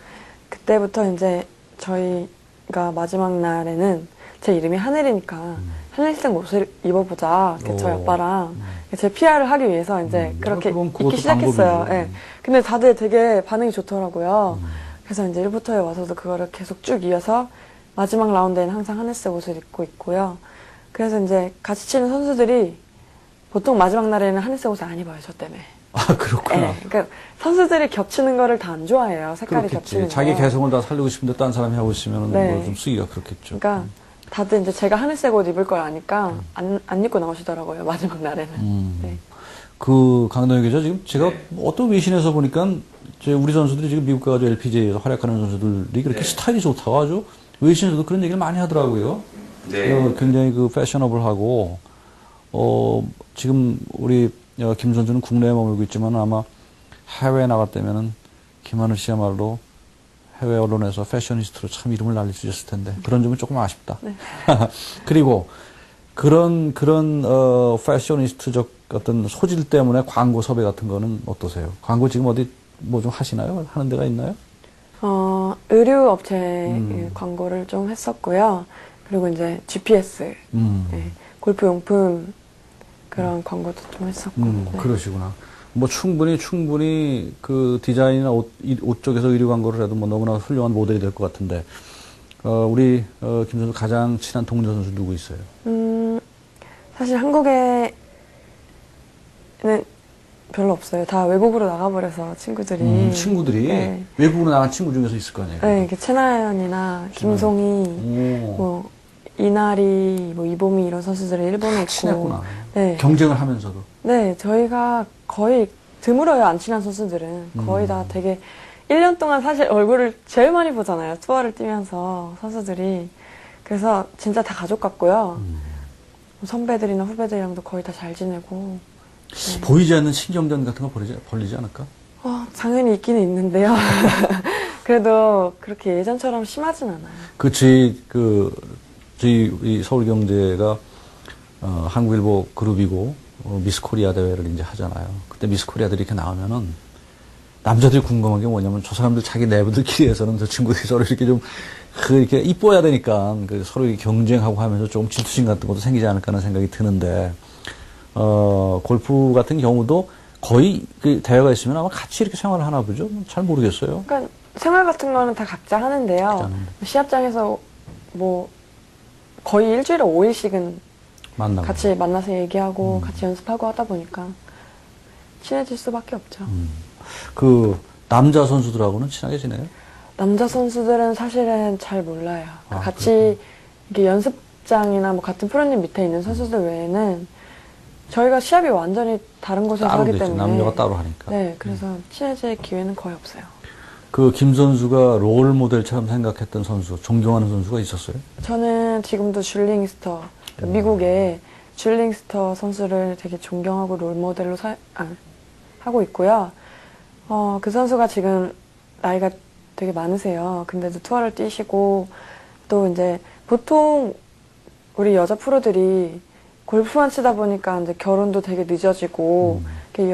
그때부터 이제 저희가 마지막 날에는 제 이름이 하늘이니까 하늘색 옷을 입어보자. 이렇게 저희 오. 아빠랑 제 PR을 하기 위해서 이제 그렇게 그럼 그것도 입기 시작했어요. 방법이죠. 네. 근데 다들 되게 반응이 좋더라고요. 그래서 이제 1부터에 와서도 그거를 계속 쭉 이어서 마지막 라운드에는 항상 하늘색 옷을 입고 있고요. 그래서 이제 같이 치는 선수들이 보통 마지막 날에는 하늘색 옷을 안 입어요, 저 때문에. 아, 그렇구나. 네, 그러니까 선수들이 겹치는 거를 다 안 좋아해요. 색깔이 그렇겠지. 겹치는 거. 자기 개성을 다 살리고 싶은데 딴 사람이 하고 있으면 네. 뭐 좀 쓰기가 그렇겠죠. 그러니까 다들 이제 제가 하늘색 옷 입을 걸 아니까 안 입고 나오시더라고요, 마지막 날에는. 네. 강동혁 기자, 지금 제가 어떤 외신에서 보니까 이제 우리 선수들이 지금 미국 가가지고 LPGA에서 활약하는 선수들이 그렇게 스타일이 좋다고 아주 외신에서도 그런 얘기를 많이 하더라고요. 네. 굉장히 패셔너블하고, 지금 우리 김 선수는 국내에 머물고 있지만 아마 해외에 나갔다면은 김하늘 씨야말로 해외 언론에서 패셔니스트로 참 이름을 날릴 수 있었을 텐데 그런 점은 조금 아쉽다. 네. 그리고 그런 패셔니스트적 어떤 소질 때문에 광고 섭외 같은 거는 어떠세요? 광고 지금 어디 뭐 좀 하시나요? 하는 데가 있나요? 의류 업체 광고를 좀 했었고요. 그리고 이제 GPS, 네, 골프 용품 그런 광고도 좀 했었고. 네. 그러시구나. 뭐 충분히 그 디자인이나 옷 쪽에서 의류 광고를 해도 뭐 너무나 훌륭한 모델이 될 것 같은데, 우리 김 선수 가장 친한 동료 선수 누구 있어요? 사실 한국에는 별로 없어요. 다 외국으로 나가버려서 친구들이. 친구들이 네. 외국으로 나간 친구 중에서 있을 거 아니에요? 네, 이렇게 최나연이나 김송이, 오. 뭐 이나리, 뭐 이보미 이런 선수들이 일본에 있고. 친했구나. 네. 경쟁을 하면서도. 네, 저희가 거의 드물어요, 안 친한 선수들은. 거의 다 되게 1년 동안 사실 얼굴을 제일 많이 보잖아요. 투어를 뛰면서 선수들이. 그래서 진짜 다 가족 같고요. 선배들이나 후배들이랑도 거의 다 잘 지내고. 네. 보이지 않는 신경전 같은 거 벌리지 않을까? 당연히 있기는 있는데요. 그래도 그렇게 예전처럼 심하진 않아요. 저희 서울경제가 한국일보 그룹이고 미스 코리아 대회를 이제 하잖아요. 그때 미스 코리아들이 이렇게 나오면은 남자들이 궁금한 게 뭐냐면 저 사람들 자기 내부들끼리 해서는 저 친구들이 서로 이렇게 좀 이렇게 이뻐야 되니까 서로 이렇게 경쟁하고 하면서 조금 질투심 같은 것도 생기지 않을까 하는 생각이 드는데, 골프 같은 경우도 거의 그 대회가 있으면 아마 같이 이렇게 생활을 하나 보죠? 잘 모르겠어요. 그러니까 생활 같은 거는 다 각자 하는데요. 시합장에서 뭐 거의 일주일에 5일씩은 만나고. 같이 만나서 얘기하고 같이 연습하고 하다 보니까 친해질 수밖에 없죠. 그 남자 선수들하고는 친하게 지내요? 남자 선수들은 사실은 잘 몰라요. 아, 같이 이렇게 연습장이나 뭐 같은 프로님 밑에 있는 선수들 외에는 저희가 시합이 완전히 다른 곳에서 따로 하기 되죠. 때문에 남녀가 따로 하니까. 네, 그래서 친해질 기회는 거의 없어요. 그 김 선수가 롤 모델처럼 생각했던 선수, 존경하는 선수가 있었어요? 저는 지금도 줄링스터, 그러니까 미국의 줄링스터 선수를 되게 존경하고 롤모델로 하고 있고요. 그 선수가 지금 나이가 되게 많으세요. 근데도 투어를 뛰시고, 또 이제 보통 우리 여자 프로들이 골프만 치다 보니까 이제 결혼도 되게 늦어지고, 이렇게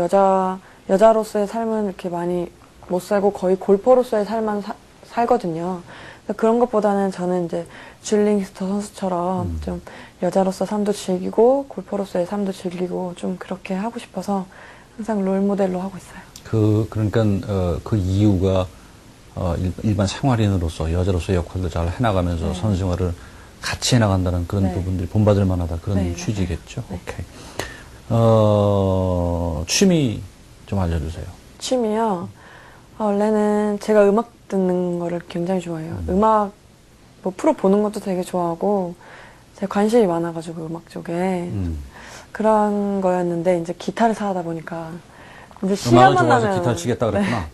여자로서의 삶은 이렇게 많이 못 살고 거의 골퍼로서의 삶만 살거든요. 그런 것보다는 저는 이제 줄링스터 선수처럼 좀 여자로서 삶도 즐기고 골퍼로서의 삶도 즐기고 좀 그렇게 하고 싶어서 항상 롤 모델로 하고 있어요. 그러니까 그 이유가 일반 생활인으로서 여자로서의 역할도 잘 해나가면서 네. 선생활을 같이 해나간다는 그런 네. 부분들이 본받을 만하다 그런 네, 취지겠죠. 네. 오케이. 취미 좀 알려주세요. 취미요? 원래는 제가 음악 듣는 거를 굉장히 좋아해요. 음악, 뭐 프로 보는 것도 되게 좋아하고, 제가 관심이 많아가지고 음악 쪽에. 그런 거였는데, 이제 기타를 사다 보니까, 이제 음악을 시간만 좋아해서 나면. 기타를 치겠다 그랬구나. 네,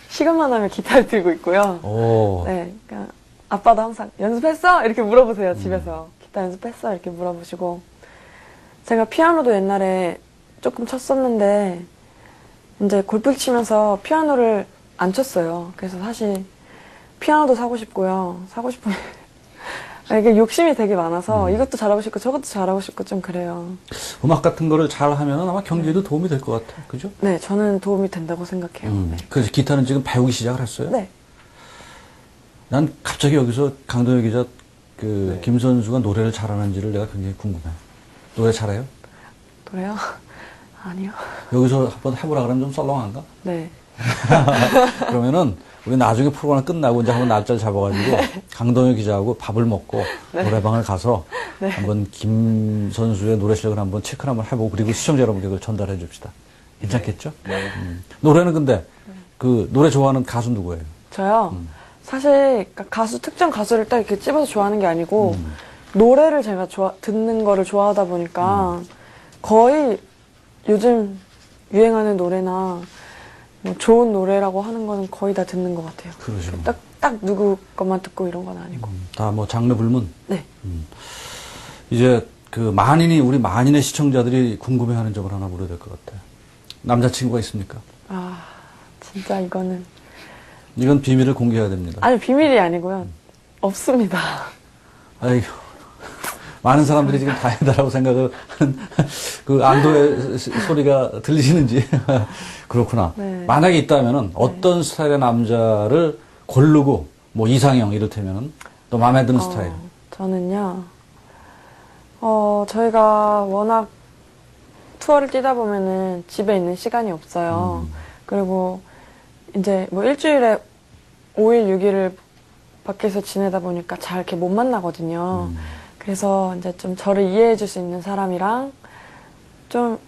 시간만 나면 기타를 들고 있고요. 오. 네, 그러니까 아빠도 항상 연습했어? 이렇게 물어보세요, 집에서. 기타 연습했어? 이렇게 물어보시고. 제가 피아노도 옛날에 조금 쳤었는데, 이제 골프를 치면서 피아노를 안 쳤어요. 그래서 사실 피아노도 사고 싶고요. 사고 싶은 이게 욕심이 되게 많아서 이것도 잘하고 싶고 저것도 잘하고 싶고 좀 그래요. 음악 같은 거를 잘 하면 아마 경제에도 도움이 될 것 같아요. 그죠? 네, 저는 도움이 된다고 생각해요. 네. 그래서 기타는 지금 배우기 시작을 했어요? 네. 난 갑자기 여기서 강동혁 기자 네. 김 선수가 노래를 잘하는지를 내가 굉장히 궁금해. 노래 잘해요? 그래요? 아니요. 여기서 한번 해보라 그러면 좀 썰렁한가? 네. 그러면은 우리 나중에 프로그램 끝나고 이제 한번 날짜를 잡아가지고 강동혁 기자하고 밥을 먹고 노래방을 가서 한번 김 선수의 노래 실력을 한번 체크를 한번 해보고 그리고 시청자 여러분께 그걸 전달해 줍시다. 괜찮겠죠? 네. 노래는 근데 그 노래 좋아하는 가수 누구예요? 저요? 사실 그러니까 특정 가수를 딱 이렇게 찝어서 좋아하는 게 아니고 노래를 제가 듣는 거를 좋아하다 보니까 거의 요즘 유행하는 노래나 뭐 좋은 노래라고 하는 거는 거의 다 듣는 것 같아요. 그러시구나. 딱 누구 것만 듣고 이런 건 아니고. 다 뭐 장르 불문? 네. 이제 그 우리 만인의 시청자들이 궁금해하는 점을 하나 물어야 될 것 같아요. 남자친구가 있습니까? 아, 진짜 이거는. 이건 비밀을 공개해야 됩니다. 아니, 비밀이 아니고요. 없습니다. 아이고. 많은 사람들이 지금 다행이다라고 생각을 하는 그 안도의 소리가 들리시는지. 그렇구나. 네. 만약에 있다면은 어떤 스타일의 남자를 고르고 뭐 이상형 이를테면은 또 마음에 드는 스타일. 저는요, 저희가 워낙 투어를 뛰다 보면은 집에 있는 시간이 없어요. 그리고 이제 뭐 일주일에 5일, 6일을 밖에서 지내다 보니까 잘 이렇게 못 만나거든요. 그래서 이제 좀 저를 이해해 줄 수 있는 사람이랑 좀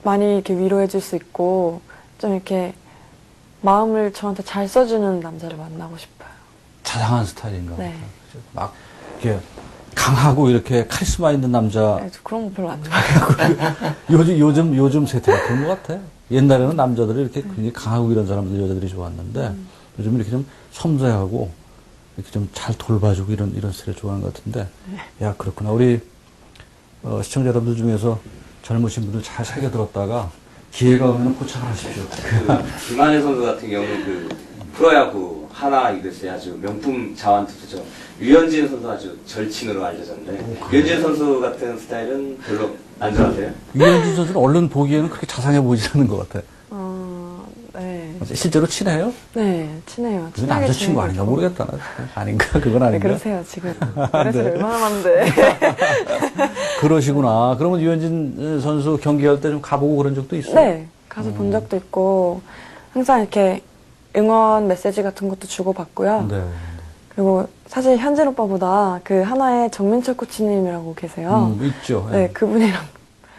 많이 이렇게 위로해 줄 수 있고 좀 이렇게 마음을 저한테 잘 써주는 남자를 만나고 싶어요. 자상한 스타일인가 보다. 네. 그죠? 막 이렇게 강하고 이렇게 카리스마 있는 남자. 네, 저 그런 거 별로 안 좋아해요. 요즘 세대가 그런 것 같아. 옛날에는 남자들이 이렇게 굉장히 강하고 이런 사람들 여자들이 좋았는데 요즘 이렇게 좀 섬세하고 이렇게 좀 잘 돌봐주고 이런 스타일을 좋아하는 것 같은데. 야, 그렇구나. 우리 시청자 여러분들 중에서 젊으신 분들 잘 새겨 들었다가 기회가 오면 포착을 하십시오. 김한혜 선수 같은 경우는 그 프로야구 하나 이글스의 아주 명품 자완 투수죠. 류현진 선수 아주 절친으로 알려졌는데 류현진 선수 같은 스타일은 별로 안 좋아하세요? 유현진 선수는 얼른 보기에는 그렇게 자상해 보이지 않는 것 같아. 네. 실제로 친해요? 네, 친해요. 그게 남자친구 아닌가 모르겠다. 아닌가? 그건 네, 아닌가? 그러세요, 지금. 그래서 네. 얼마나 많은데. 그러시구나. 그러면 유현진 선수 경기할 때 좀 가보고 그런 적도 있어요? 네, 가서 본 적도 있고, 항상 이렇게 응원 메시지 같은 것도 주고받고요. 네. 그리고 사실 현진 오빠보다 그 하나의 정민철 코치님이라고 계세요. 있죠. 네, 그분이랑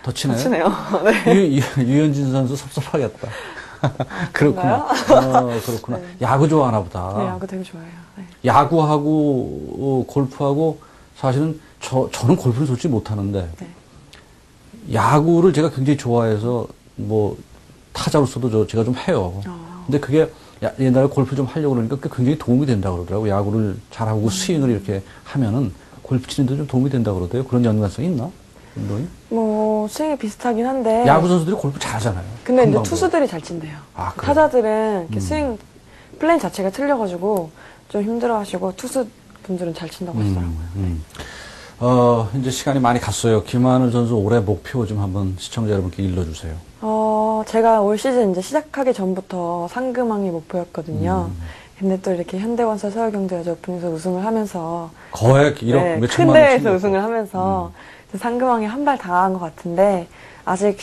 더 친해요? 친해요. 네. 유현진 선수 섭섭하겠다. 그렇구나. 그렇구나. 네. 야구 좋아하나 보다. 네, 야구 되게 좋아해요. 네. 야구하고 골프하고 사실은 저는 골프는 솔직히 못하는데 네. 야구를 제가 굉장히 좋아해서 뭐 타자로서도 제가 좀 해요. 근데 그게 옛날에 골프 좀 하려고 그러니까 그게 굉장히 도움이 된다고 그러더라고요. 야구를 잘하고 스윙을 이렇게 하면은 골프 치는데 좀 도움이 된다고 그러대요. 그런 연관성이 있나? 운동이? 뭐, 스윙이 비슷하긴 한데. 야구 선수들이 골프 잘하잖아요. 근데 이제 금방 투수들이 잘 친대요. 아, 그래요? 타자들은 이렇게 스윙, 플레인 자체가 틀려가지고 좀 힘들어 하시고, 투수 분들은 잘 친다고 하시더라고요. 이제 시간이 많이 갔어요. 김하늘 선수 올해 목표 좀 한번 시청자 여러분께 일러주세요. 제가 올 시즌 이제 시작하기 전부터 상금왕이 목표였거든요. 근데 또 이렇게 현대건설 서울경제여자 오픈에서 우승을 하면서 거액 1억 네, 몇 큰 천만 대회에서 원씩 우승을 하면서 상금왕에 한 발 다한 것 같은데 아직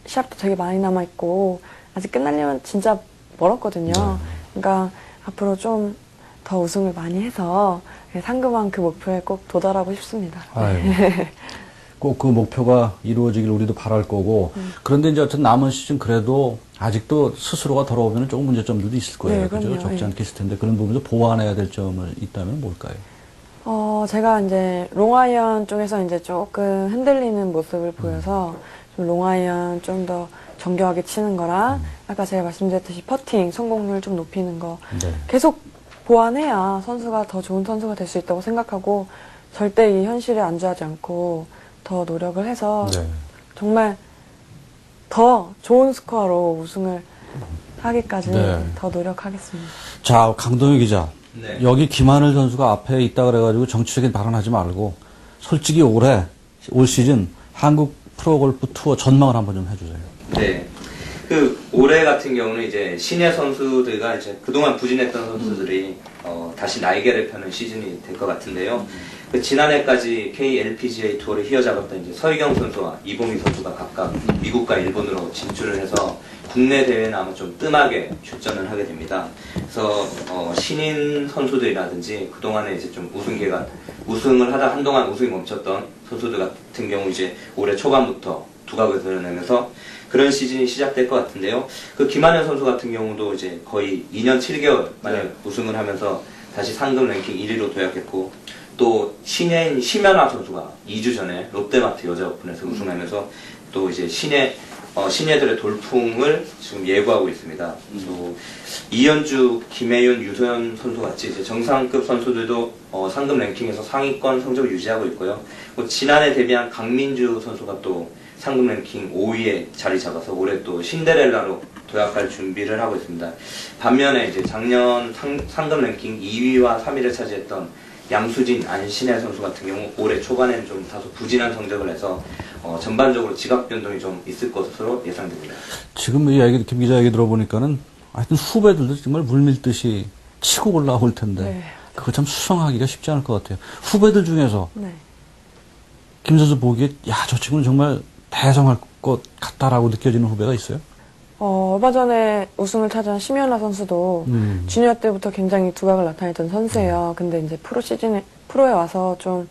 시합도 되게 많이 남아있고 아직 끝나려면 진짜 멀었거든요. 그러니까 앞으로 좀 더 우승을 많이 해서 상금왕 그 목표에 꼭 도달하고 싶습니다. 아이고. 꼭 그 목표가 이루어지길 우리도 바랄 거고. 그런데 이제 어쨌든 남은 시즌 그래도 아직도 스스로가 돌아오면 조금 문제점들도 있을 거예요. 네, 그죠? 그럼요. 적지 예. 않게 있을 텐데 그런 부분에서 보완해야 될 점을 있다면 뭘까요? 제가 이제 롱아이언 쪽에서 이제 조금 흔들리는 모습을 보여서 좀 롱아이언 좀 더 정교하게 치는 거랑 아까 제가 말씀드렸듯이 퍼팅 성공률 좀 높이는 거 네. 계속 보완해야 선수가 더 좋은 선수가 될 수 있다고 생각하고 절대 이 현실에 안주하지 않고 더 노력을 해서 네. 정말 더 좋은 스코어로 우승을 하기까지 네. 더 노력하겠습니다. 자, 강동희 기자. 네. 여기 김하늘 선수가 앞에 있다 그래가지고 정치적인 발언하지 말고 솔직히 올 시즌 한국 프로골프 투어 전망을 한번 좀 해주세요. 네. 올해 같은 경우는 이제 신예 선수들과 이제 그동안 부진했던 선수들이 다시 날개를 펴는 시즌이 될 것 같은데요. 지난해까지 KLPGA 투어를 휘어잡았던 이제 서희경 선수와 이봉희 선수가 각각 미국과 일본으로 진출을 해서 국내 대회는 아마 좀 뜸하게 출전을 하게 됩니다. 그래서 신인 선수들이라든지 그동안에 이제 좀 우승을 하다 한동안 우승이 멈췄던 선수들 같은 경우 이제 올해 초반부터 두각을 드러내면서 그런 시즌이 시작될 것 같은데요. 김한현 선수 같은 경우도 이제 거의 2년 7개월 만에 우승을 하면서 다시 상금 랭킹 1위로 도약했고, 또 신예인 심연아 선수가 2주 전에 롯데마트 여자 오픈에서 우승하면서 또 이제 신예들의 돌풍을 지금 예고하고 있습니다. 또 이현주, 김혜윤, 유소연 선수 같이 이제 정상급 선수들도 상금 랭킹에서 상위권 성적을 유지하고 있고요. 지난해 데뷔한 강민주 선수가 또 상금 랭킹 5위에 자리 잡아서 올해 또 신데렐라로 도약할 준비를 하고 있습니다. 반면에 이제 작년 상금 랭킹 2위와 3위를 차지했던 양수진, 안신혜 선수 같은 경우 올해 초반에는 좀 다소 부진한 성적을 내서 전반적으로 지각 변동이 좀 있을 것으로 예상됩니다. 지금 김 기자 얘기 들어보니까는 하여튼 후배들도 정말 물밀듯이 치고 올라올 텐데 네. 그거 참 수성하기가 쉽지 않을 것 같아요. 후배들 중에서 네. 김 선수 보기에 저 친구는 정말 대성할 것 같다라고 느껴지는 후배가 있어요? 얼마 전에 우승을 차지한 심연아 선수도 주니어 때부터 굉장히 두각을 나타냈던 선수예요. 근데 이제 프로에 와서 좀,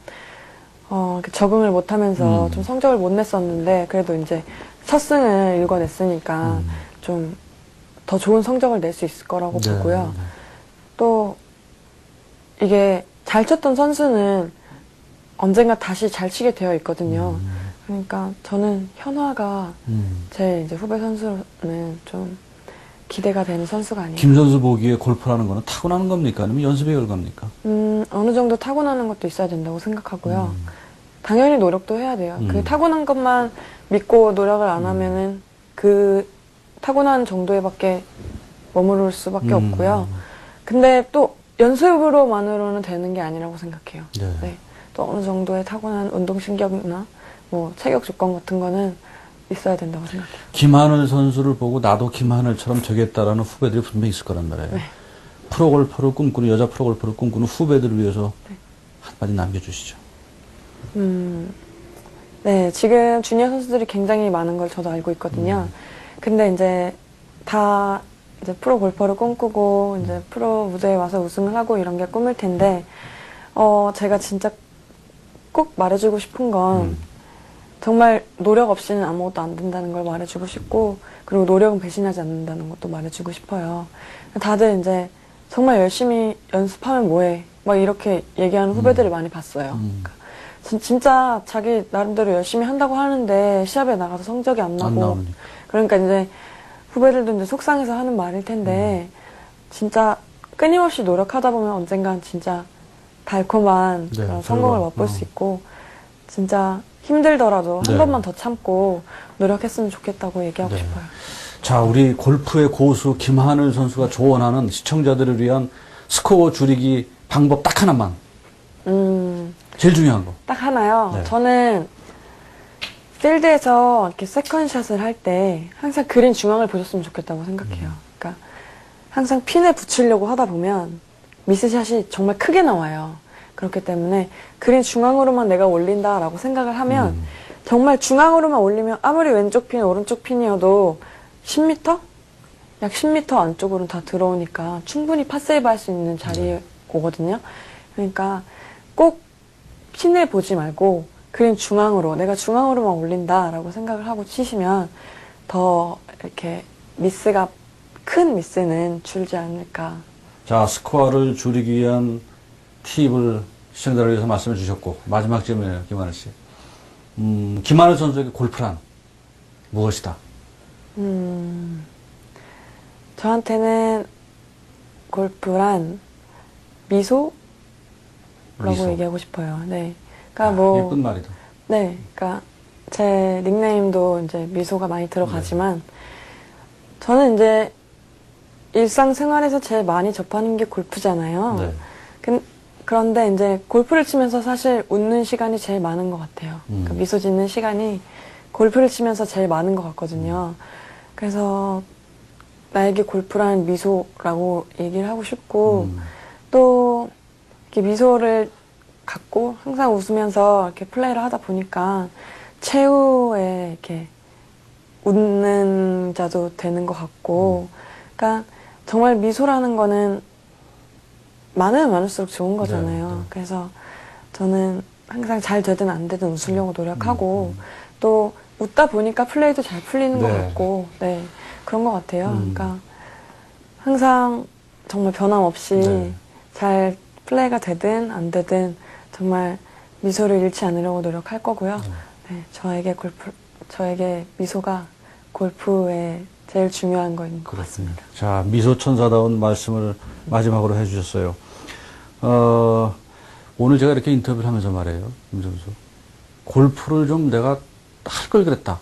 이렇게 적응을 못 하면서 좀 성적을 못 냈었는데, 그래도 이제 첫 승을 일궈냈으니까 좀 더 좋은 성적을 낼 수 있을 거라고 네, 보고요. 네. 또, 이게 잘 쳤던 선수는 언젠가 다시 잘 치게 되어 있거든요. 그러니까 저는 현화가 제 이제 후배 선수는 좀 기대가 되는 선수가 아니에요. 김 선수 보기에 골프라는 거는 타고나는 겁니까? 아니면 연습의 결과입니까? 어느 정도 타고나는 것도 있어야 된다고 생각하고요. 당연히 노력도 해야 돼요. 그 타고난 것만 믿고 노력을 안 하면은 그 타고난 정도에 밖에 머무를 수밖에 없고요. 근데 또 연습으로만으로는 되는 게 아니라고 생각해요. 네. 네. 또 어느 정도의 타고난 운동신경이나 뭐 체격 조건 같은 거는 있어야 된다고 생각해요. 김하늘 선수를 보고 나도 김하늘처럼 되겠다라는 후배들이 분명히 있을 거란 말이에요. 네. 프로골퍼를 꿈꾸는, 여자 프로골퍼를 꿈꾸는 후배들을 위해서 네. 한마디 남겨주시죠. 네, 지금 주니어 선수들이 굉장히 많은 걸 저도 알고 있거든요. 근데 이제 다 이제 프로 골퍼를 꿈꾸고 이제 프로 무대에 와서 우승을 하고 이런 게 꿈일 텐데, 제가 진짜 꼭 말해주고 싶은 건 정말 노력 없이는 아무것도 안 된다는 걸 말해주고 싶고, 그리고 노력은 배신하지 않는다는 것도 말해주고 싶어요. 다들 이제 정말 열심히 연습하면 뭐해 막 이렇게 얘기하는 후배들을 많이 봤어요. 그러니까 진짜 자기 나름대로 열심히 한다고 하는데 시합에 나가서 성적이 안 나고 나오니까. 그러니까 이제 후배들도 이제 속상해서 하는 말일 텐데 진짜 끊임없이 노력하다 보면 언젠간 진짜 달콤한 네, 그런 성공을 결과. 맛볼 수 있고 진짜 힘들더라도 네. 한 번만 더 참고 노력했으면 좋겠다고 얘기하고 네. 싶어요. 자, 우리 골프의 고수 김하늘 선수가 조언하는 시청자들을 위한 스코어 줄이기 방법 딱 하나만. 제일 중요한 거. 딱 하나요. 네. 저는 필드에서 이렇게 세컨샷을 할 때 항상 그린 중앙을 보셨으면 좋겠다고 생각해요. 그러니까 항상 핀에 붙이려고 하다 보면 미스샷이 정말 크게 나와요. 그렇기 때문에 그린 중앙으로만 내가 올린다라고 생각을 하면 정말 중앙으로만 올리면 아무리 왼쪽 핀, 오른쪽 핀이어도 10m? 약 10m 안쪽으로는 다 들어오니까 충분히 파세이브 할 수 있는 자리에 오거든요. 그러니까 꼭 핀을 보지 말고 그린 중앙으로, 내가 중앙으로만 올린다라고 생각을 하고 치시면 더 이렇게 큰 미스는 줄지 않을까. 자, 스코어를 줄이기 위한 팁을 시청자를 위해서 말씀해 주셨고, 마지막 질문이에요, 김하늘 씨. 김하늘 선수에게 골프란 무엇이다? 저한테는 골프란 미소라고 미소. 얘기하고 싶어요. 네. 그러니까 뭐. 예쁜 말이다. 네. 그러니까 제 닉네임도 이제 미소가 많이 들어가지만, 저는 이제 일상생활에서 제일 많이 접하는 게 골프잖아요. 네. 그런데 이제 골프를 치면서 사실 웃는 시간이 제일 많은 것 같아요. 그러니까 미소 짓는 시간이 골프를 치면서 제일 많은 것 같거든요. 그래서 나에게 골프라는 미소라고 얘기를 하고 싶고, 또 이렇게 미소를 갖고 항상 웃으면서 이렇게 플레이를 하다 보니까 최후에 이렇게 웃는 자도 되는 것 같고, 그러니까 정말 미소라는 거는 많으면 많을수록 좋은 거잖아요. 네, 네. 그래서 저는 항상 잘 되든 안 되든 웃으려고 노력하고, 또 웃다 보니까 플레이도 잘 풀리는 것 네. 같고, 네, 그런 것 같아요. 그러니까 항상 정말 변함없이 네. 잘 플레이가 되든 안 되든 정말 미소를 잃지 않으려고 노력할 거고요. 네, 저에게 미소가 골프의 제일 중요한 거인 것 같습니다. 자, 미소 천사다운 말씀을 마지막으로 해주셨어요. 오늘 제가 이렇게 인터뷰를 하면서 말해요, 김 선수. 골프를 좀 내가 할 걸 그랬다.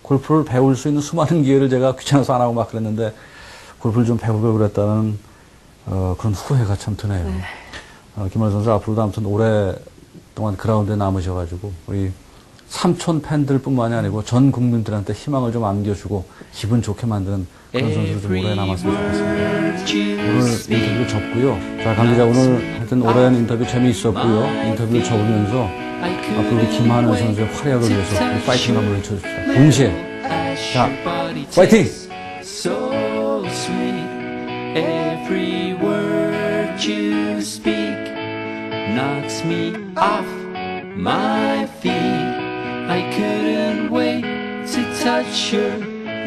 골프를 배울 수 있는 수많은 기회를 제가 귀찮아서 안 하고 막 그랬는데, 골프를 좀 배우고 그랬다는, 그런 후회가 참 드네요. 김하늘 선수 앞으로도 아무튼 오랫동안 그라운드에 남으셔가지고, 우리 삼촌 팬들 뿐만이 아니고 전 국민들한테 희망을 좀 안겨주고 기분 좋게 만드는 그런 선수로 좀 오래 남았으면 좋겠습니다. 오늘 인터뷰 접고요. 자, 강 기자 오늘 하여튼 오랜 인터뷰 재미있었고요. 인터뷰를 접으면서 앞으로 우리 김하늘 선수의 활약을 위해서 우리 파이팅 한번 외쳐줍시다. 동시에. 자, 파이팅! So sweet, every word you speak knocks me off my feet. I couldn't wait to touch your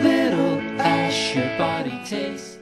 little ash, your body taste